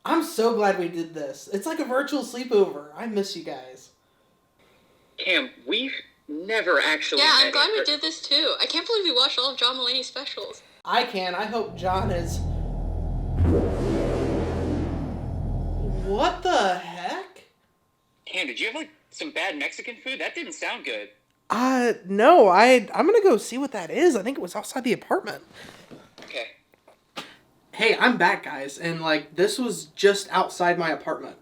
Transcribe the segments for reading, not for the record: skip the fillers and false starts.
I'm so glad we did this. It's like a virtual sleepover. I miss you guys. Cam, we've never actually Yeah, met I'm glad in we person. did this too. I can't believe we watched all of John Mulaney's specials. I can. I hope John is... What the heck? Cam, did you have, like, some bad Mexican food? That didn't sound good. No. I'm gonna go see what that is. I think it was outside the apartment. Okay. Hey, I'm back, guys, and, like, this was just outside my apartment.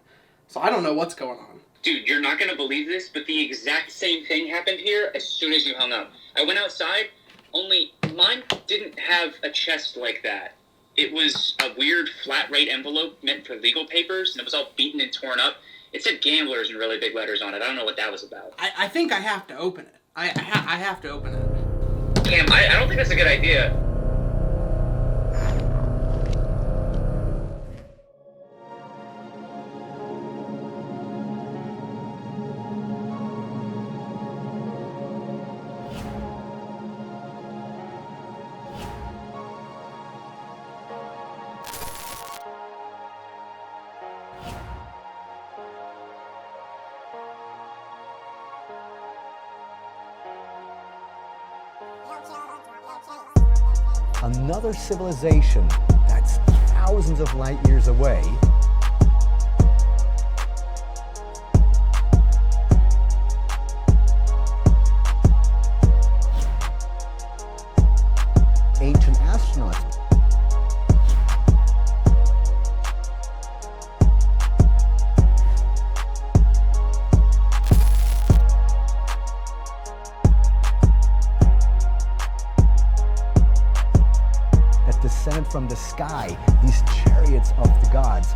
So I don't know what's going on. Dude, you're not gonna believe this, but the exact same thing happened here as soon as you hung up. I went outside, only mine didn't have a chest like that. It was a weird flat rate envelope meant for legal papers, and it was all beaten and torn up. It said gamblers in really big letters on it. I don't know what that was about. I think I have to open it. I have to open it. Cam, I don't think that's a good idea. Another civilization that's thousands of light years away ancient astronauts. That descended from the sky, these chariots of the gods.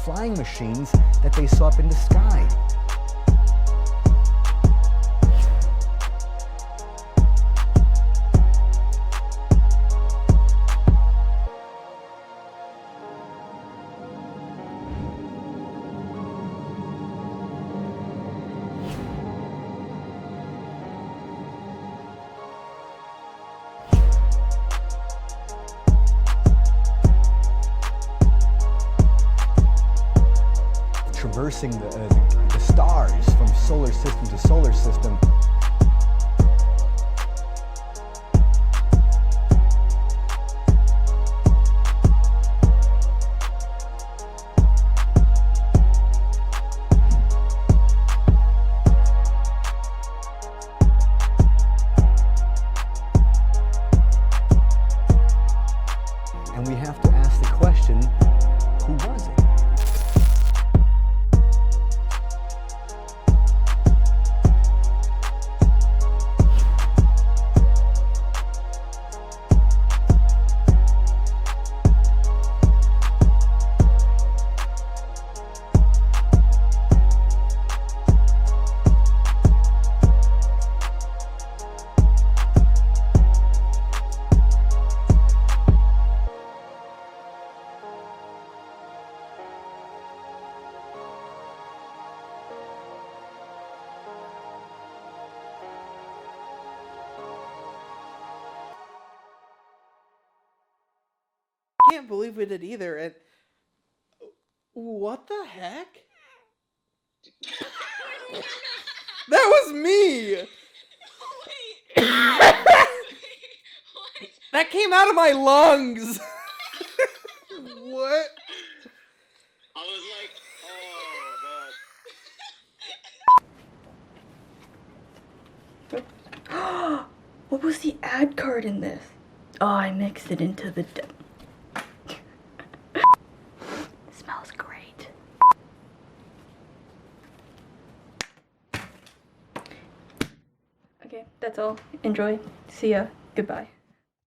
Flying machines that they saw up in the sky. Traversing the stars from solar system to solar system. And we have to ask the question, who was it? Can't believe we did either. And what the heck? That was me. Wait. That came out of my lungs. What? I was like, oh, God. What was the ad card in this? Oh, I mixed it into the... Smells great. Okay, that's all. Enjoy. See ya. Goodbye.